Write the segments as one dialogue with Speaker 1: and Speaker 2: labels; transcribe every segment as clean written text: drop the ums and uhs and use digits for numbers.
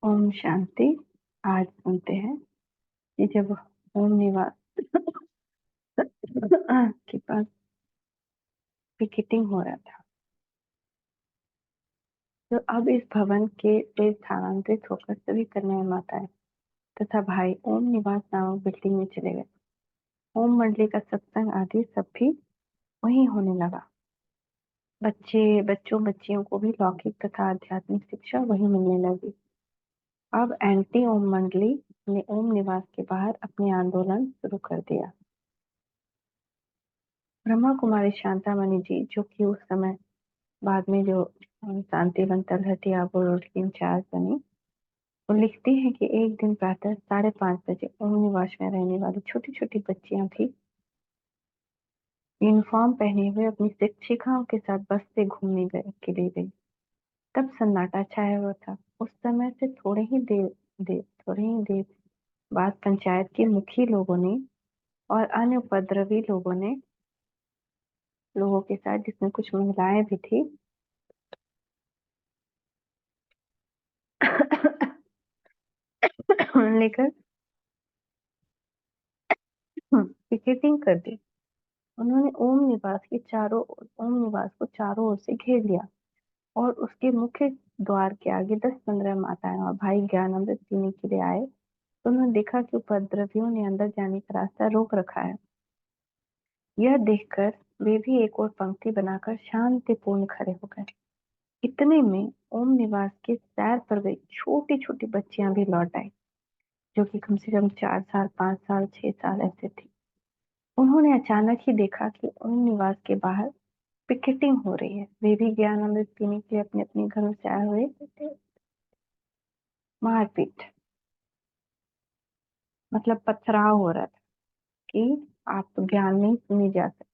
Speaker 1: ओम शांति। आज सुनते हैं कि जब ओम निवास के पास पिकेटिंग हो रहा था, तो अब इस भवन के से स्थानांतरित होकर सभी कन्या माताएं तथा भाई ओम निवास नामक बिल्डिंग में चले गए। ओम मंडली का सत्संग आदि सब भी वहीं होने लगा। बच्चों बच्चियों को भी लौकिक तथा आध्यात्मिक शिक्षा वहीं मिलने लगी। अब एंटी ओम मंडली ने ओम निवास के बाहर अपने आंदोलन शुरू कर दिया। ब्रह्मा कुमारी शांतामणि जी, जो कि उस समय बाद में जो शांतिवन तलहटी आबोरोड की इंचार्ज बनी, वो लिखती है कि एक दिन प्रातः 5:30 बजे ओम निवास में रहने वाली छोटी छोटी बच्चियां भी यूनिफॉर्म पहने हुए अपनी शिक्षिकाओं के साथ बस से घूमने के लिए गई। तब सन्नाटा छाया हुआ था। उस समय से थोड़ी ही देर बाद पंचायत के मुखी लोगों ने और अन्य उपद्रवी लोगों के साथ, जिसमें कुछ महिलाएं भी थी, लेकर पिकेटिंग कर दी। उन्होंने ओम निवास को चारों ओर से घेर लिया और उसके मुख्य द्वार के आगे 10-15 माताएं और भाई ज्ञान अमृत पीने के लिए आए, तो उन्होंने देखा कि उपद्रवियों ने अंदर जाने का रास्ता रोक रखा है। यह देखकर वे भी एक और पंक्ति बनाकर शांतिपूर्ण खड़े हो गए। इतने में ओम निवास के सैर पर गई छोटी छोटी बच्चियां भी लौट आई, जो कि कम से कम 4 साल, 5 साल, 6 साल ऐसे थी। उन्होंने अचानक ही देखा कि ओम निवास के बाहर पिकेटिंग हो रही है। वे भी ज्ञान अमृत पीने के लिए अपने अपने घरों से आए हुए थे। मारपीट, मतलब पथराव हो रहा था कि आप तो ज्ञान नहीं जा सकते।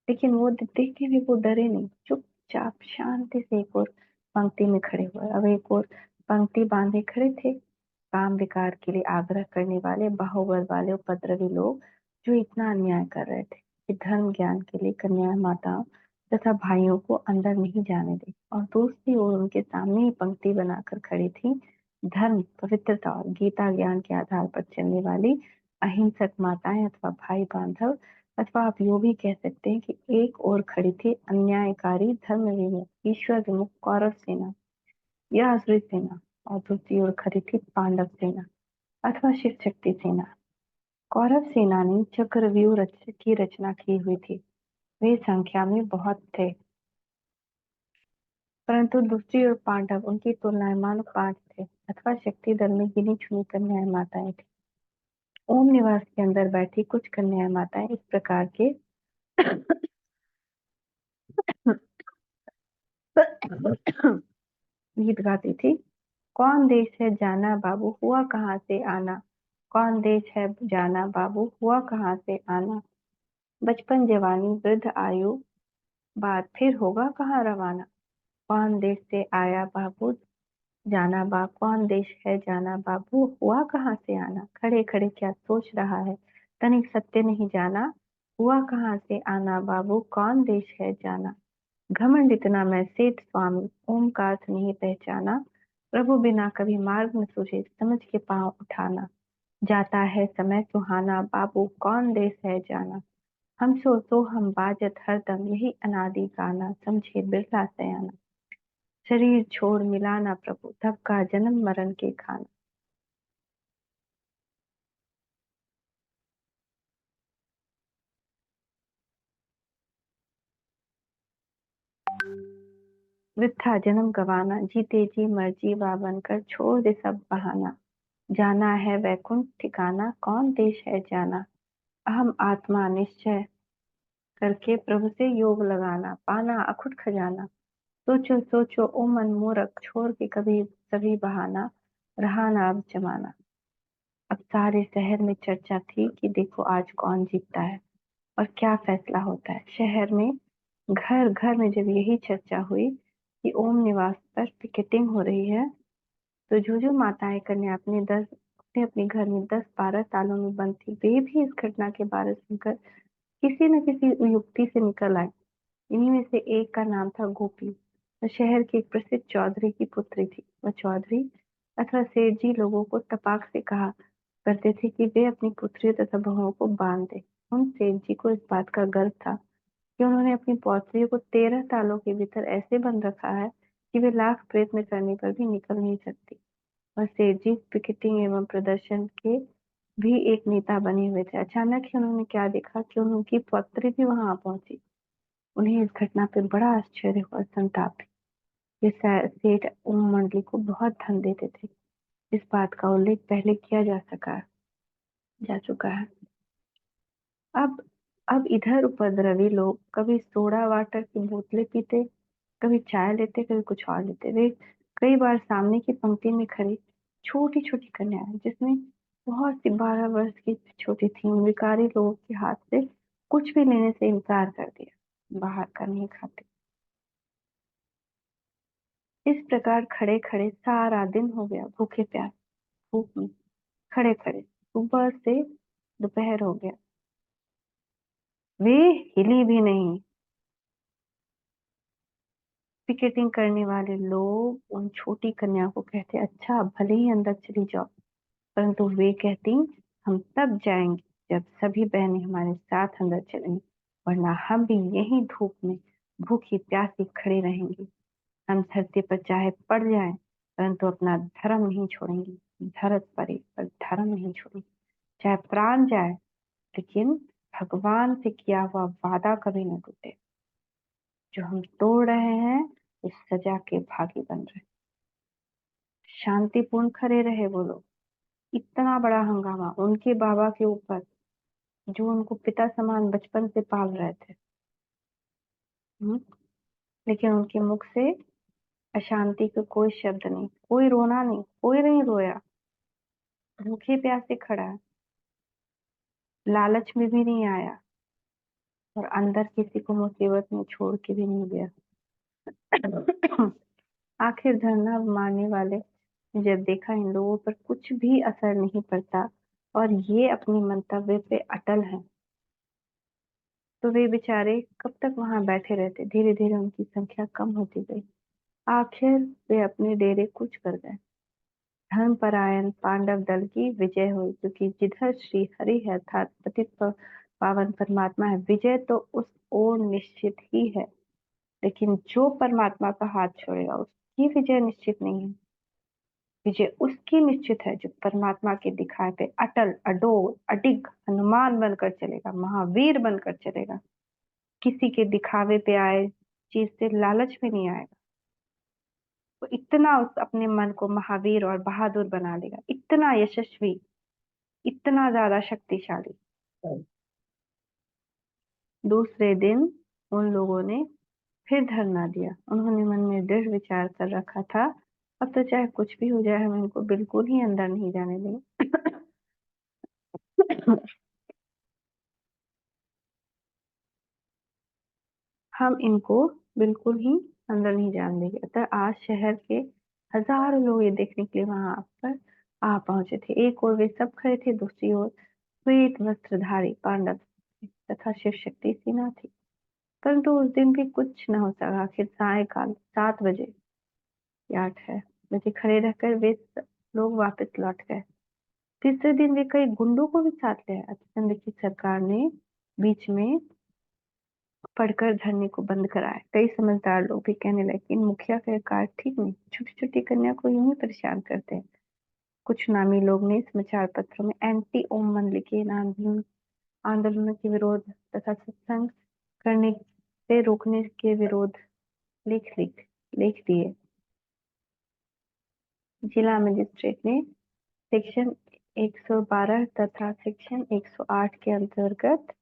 Speaker 1: लेकिन वो देख के भी वो डरे नहीं, चुपचाप शांति से एक और पंक्ति में खड़े हुए। अब एक और पंक्ति बांधे खड़े थे काम विकार के लिए आग्रह करने वाले बाहुबल वाले उपद्रवी लोग, जो इतना अन्याय कर रहे थे कि धर्म ज्ञान के लिए कन्या माताओं तथा भाइयों को अंदर नहीं जाने दे। और दूसरी ओर उनके सामने ही पंक्ति बनाकर खड़ी थी धर्म, पवित्रता और गीता ज्ञान के आधार पर चलने वाली अहिंसक माताएं अथवा भाई बांधव, अथवा आप यूं भी कह सकते हैं कि एक और खड़ी थी अन्यायकारी, धर्म विमुख, ईश्वर विमुख कौरव सेना या आसुरी सेना, और दूसरी ओर खड़ी थी पांडव सेना अथवा शिव शक्ति सेना। कौरव सेना ने चक्रव्यूह की रचना की हुई थी। वे संख्या में बहुत थे, परंतु दूसरी ओर पांडव, उनकी तुलना में मानो 5 थे अथवा शक्ति दल में गिनी चुनी कन्या माताएं थी। ओम निवास के अंदर बैठी कुछ कन्या माताएं इस प्रकार के गीत गाती थी। कौन देश है जाना बाबू, हुआ कहाँ से आना। कौन देश है जाना बाबू, हुआ कहाँ से आना। बचपन जवानी वृद्ध आयु, बाद फिर होगा कहाँ रवाना। कौन देश से आया बाबू जाना बा, कौन देश है जाना बाबू, हुआ कहाँ से आना। खड़े खड़े क्या सोच रहा है, तनिक सत्य नहीं जाना। हुआ कहाँ से आना बाबू, कौन देश है जाना। घमंड इतना मैं सेठ स्वामी, ओम का अर्थ नहीं पहचाना। प्रभु बिना कभी मार्ग न सूझे, समझ के पांव उठाना। जाता है समय सुहाना बाबू, कौन देश है जाना। हम सो हम बाजत हरदम, यही अनादि गाना, समझे बिरला सयाना। शरीर छोड़ मिलाना प्रभु, तब का जन्म मरण के खाना। वृथा जन्म गवाना, जीते जी मर्जी वा बनकर, छोड़ दे सब बहाना। जाना है वैकुंठ ठिकाना, कौन देश है जाना। अहम आत्मा निश्चय करके प्रभु से योग लगाना, पाना अखुट खजाना। सोचो सोचो ओ मन मूरख, छोड़ के कभी सभी बहाना, रहा ना अब जमाना। अब सारे शहर में चर्चा थी कि देखो आज कौन जीतता है और क्या फैसला होता है। शहर में घर घर में जब यही चर्चा हुई कि ओम निवास पर पिकेटिंग हो रही है, तो जो जो माताएं कन्या अपने अपने घर में 10-12 सालों में बंद थी, वे भी इस घटना के बारे सुनकर किसी न किसी युक्ति से निकल आए इन्हीं में से एक का नाम था गोपी। वह शहर के एक प्रसिद्ध चौधरी की पुत्री थी। वह चौधरी अथवा सेठ जी लोगों को तपाक से कहा करते थे कि वे अपनी पुत्रियों तथा बहुओं को बांध दें। उन सेठ जी को इस बात का गर्व था कि उन्होंने अपनी पौत्रियों को 13 तालों के भीतर ऐसे बंद रखा है कि वे लाख प्रयत्न करने पर भी निकल नहीं सकती। और सेठ जी पिकेटिंग एवं प्रदर्शन के भी एक नेता बने हुए थे। अचानक ही उन्होंने क्या देखा कि उनकी पौत्री भी वहां आ पहुंची। उन्हें इस घटना पर बड़ा आश्चर्य और संताप भी। ये सेठ ओम मंडली को बहुत धन देते थे। इस बात का उल्लेख पहले किया जा चुका है। अब अब इधर उपद्रवी लोग कभी सोडा वाटर की बोतलें पीते, कभी चाय लेते, कभी कुछ और लेते। वे कई बार सामने की पंक्ति में खड़ी छोटी छोटी कन्याएं, जिसमें बहुत सी 12 वर्ष की छोटी थी, उन भिखारी लोगों के हाथ से कुछ भी लेने से इनकार कर दिया। बाहर का नहीं खाते। इस प्रकार खड़े खड़े सारा दिन हो गया, भूखे प्यास धूप में खड़े खड़े। सुबह से दोपहर हो गया, वे हिली भी नहीं। पिकेटिंग करने वाले लोग उन छोटी कन्या को कहते, अच्छा भले ही अंदर चली जाओ, परंतु वे कहती, हम तब जाएंगे जब सभी बहनें हमारे साथ अंदर चलेंगी, वरना हम भी यहीं धूप में भूखी प्यासी खड़ी रहेंगी। हम धरती पर चाहे पड़ जाएं, परंतु अपना धर्म नहीं छोड़ेंगी। धरत परे पर धर्म नहीं छोड़ेंगी, चाहे प्राण जाए, लेकिन भगवान से किया हुआ वादा कभी न टूटे। जो हम तोड़ रहे हैं उस सजा के भागी बन रहे। शांतिपूर्ण खड़े रहे वो लोग। इतना बड़ा हंगामा उनके बाबा के ऊपर, जो उनको पिता समान बचपन से पाल रहे थे। हम्म, लेकिन उनके मुख से अशांति का कोई शब्द नहीं, कोई रोना नहीं, कोई नहीं रोया। भूखे प्यासे खड़ा है, लालच में भी नहीं आया, और अंदर किसी को मुसीबत में छोड़ के भी नहीं गया। आखिर धरना मारने वाले ने जब देखा इन लोगों पर कुछ भी असर नहीं पड़ता और ये अपने मंतव्य पे अटल हैं, तो वे बेचारे कब तक वहां बैठे रहते। धीरे धीरे उनकी संख्या कम होती गई। आखिर वे अपने डेरे कूच कर गए। धर्मपरायण पांडव दल की विजय हुई, क्योंकि जिधर श्री हरि है अर्थात पतित पावन परमात्मा है, विजय तो उस ओर निश्चित ही है। लेकिन जो परमात्मा का हाथ छोड़ेगा उसकी विजय निश्चित नहीं है। विजय उसकी निश्चित है जो परमात्मा के दिखाए पे अटल अडोल अडिग हनुमान बनकर चलेगा, महावीर बनकर चलेगा। किसी के दिखावे पे आए चीज से लालच में नहीं आएगा। वो इतना उस अपने मन को महावीर और बहादुर बना लेगा, इतना यशस्वी, इतना ज्यादा शक्तिशाली। दूसरे दिन उन लोगों ने फिर धरना दिया। उन्होंने मन में दृढ़ विचार कर रखा था, अब तो चाहे कुछ भी हो जाए, हम इनको बिल्कुल ही अंदर नहीं जाने देंगे। हम इनको बिल्कुल ही अंदर नहीं जाने देंगे। अतः आज शहर के हजारों लोग ये देखने के लिए वहां पर आ पहुंचे थे। एक ओर वे सब खड़े थे, दूसरी ओर श्वेत वस्त्रधारी पांडव तथा शिव शक्ति सेना थी। परंतु उस दिन भी कुछ न हो सका। आखिर सायकाल 7 बजे या 8 बजे खड़े रहकर वे लोग वापस लौट गए। तीसरे दिन वे कई गुंडों को भी साथ ले आए। अचंद की सरकार ने बीच में पढ़कर धरने को बंद कराया। कई समझदार लोग भी कहने लगे कि मुखिया का कार्य ठीक नहीं, छोटी छोटी कन्या को यूं ही परेशान करते हैं। कुछ नामी लोग ने समाचार पत्रों में एंटी ओम मंडली के इन आंदोलनों के विरोध तथा सत्संग करने से रोकने के विरोध लिख लिख लिख दिए। जिला मजिस्ट्रेट ने सेक्शन 112 तथा सेक्शन 108 के अंतर्गत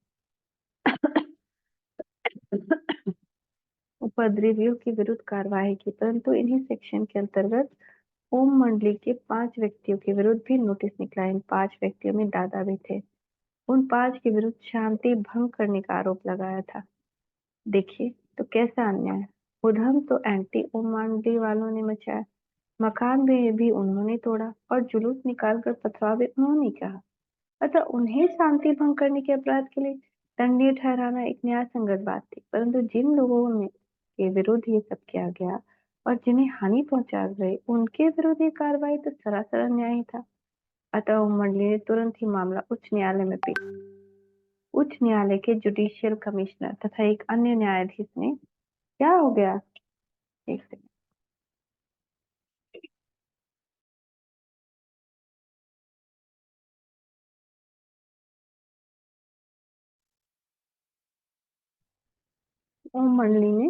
Speaker 1: उपद्रवियों के विरुद्ध कार्रवाई की, परंतु इन्हीं सेक्शन के अंतर्गत ओम मंडली के 5 व्यक्तियों के विरुद्ध भी नोटिस निकला। इन 5 व्यक्तियों में दादा भी थे। उन 5 के विरुद्ध शांति भंग करने का आरोप लगाया था। देखिए तो कैसा अन्याय है। उधम तो एंटी ओम मंडली वालों ने मचाया, मकान में भी उन्होंने तोड़ा और जुलूस निकालकर पथराव भी उन्होंने कहा। अतः उन्हें शांति भंग करने के अपराध के लिए दंडनीय ठहराना एक न्याय संगत बात थी, परंतु जिन लोगों में के विरुद्ध ये सब किया गया और जिन्हें हानि पहुंचा गई, उनके विरुद्ध ये कार्रवाई तो सरासर अन्याय ही था। अतः उप मंडली ने तुरंत ही मामला उच्च न्यायालय में पेश। उच्च न्यायालय के जुडिशियल कमिश्नर तथा एक अन्य न्यायाधीश ने, क्या हो गया, एक सेकंड, उप मंडली ने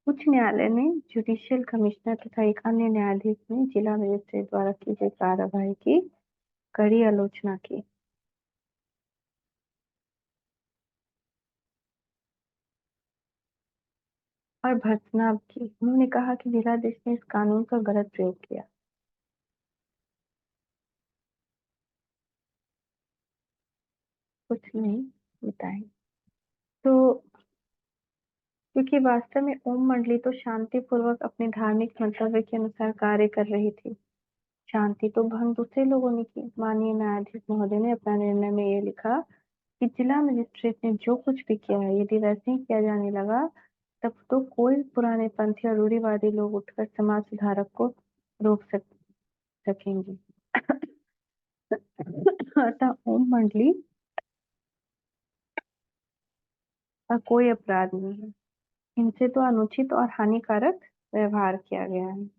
Speaker 1: उच्च न्यायालय ने जुडिशियल कमिश्नर तथा एक अन्य न्यायाधीश ने जिला मजिस्ट्रेट द्वारा की गई कार्रवाई की कड़ी आलोचना की और भर्त्सना की। उन्होंने कहा कि जिलाधीश ने इस कानून का गलत प्रयोग किया। कुछ नहीं बताएं तो, क्योंकि वास्तव में ओम मंडली तो शांतिपूर्वक अपने धार्मिक मंतव्य के अनुसार कार्य कर रही थी। शांति तो भंग दूसरे लोगों ने की। माननीय न्यायाधीश महोदय ने अपना निर्णय में ये लिखा कि जिला मजिस्ट्रेट ने जो कुछ भी किया है, यदि वैसे ही किया जाने लगा तब तो कोई पुराने पंथी और रूढ़िवादी लोग उठकर समाज सुधारक को रोक सकेंगे। अतः ओम मंडली का कोई अपराध नहीं है। इनसे तो अनुचित और हानिकारक व्यवहार किया गया है।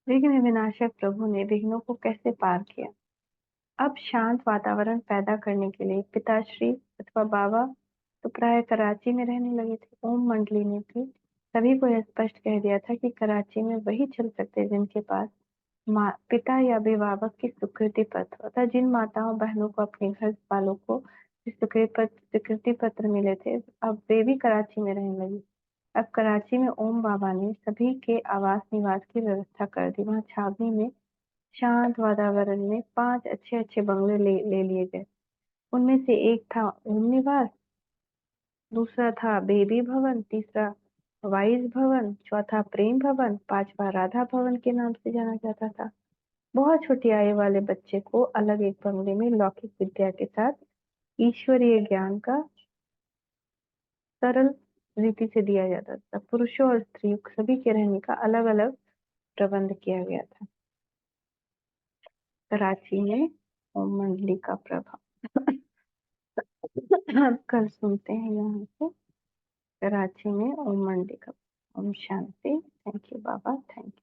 Speaker 1: विघ्न विनाशक प्रभु ने विघ्नों को कैसे पार किया। अब शांत वातावरण पैदा करने के लिए पिताश्री अथवा बाबा तो प्राय कराची में रहने लगे थे। ओम मंडली ने भी सभी को यह स्पष्ट कह दिया था कि कराची में वही चल सकते जिनके पास पिता या अभिभावक की स्वीकृति पत्र, अतः जिन माताओं बहनों को अपने घर वालों को स्वीकृति पत्र मिले थे, अब वे भी कराची में रहने लगी। अब कराची में ओम बाबा ने सभी के आवास निवास की व्यवस्था कर दी। वहां छावनी में शांत वातावरण में 5 अच्छे अच्छे बंगले ले लिए गए। उनमें से एक था ओम निवास, दूसरा था बेबी भवन, तीसरा वाइस भवन, चौथा प्रेम भवन, पांचवा राधा भवन के नाम से जाना जाता था। बहुत छोटी आयु वाले बच्चे को अलग एक बंगले में लौकिक विद्या के साथ ईश्वरीय ज्ञान का सरल रीति से दिया जाता था। पुरुषों और स्त्रियों सभी के रहने का अलग अलग प्रबंध किया गया था। कराची में ओम मंडली का प्रभाव। अब कल सुनते हैं यहाँ से कराची में ओम मंडली का। ओम शांति। थैंक यू बाबा, थैंक यू।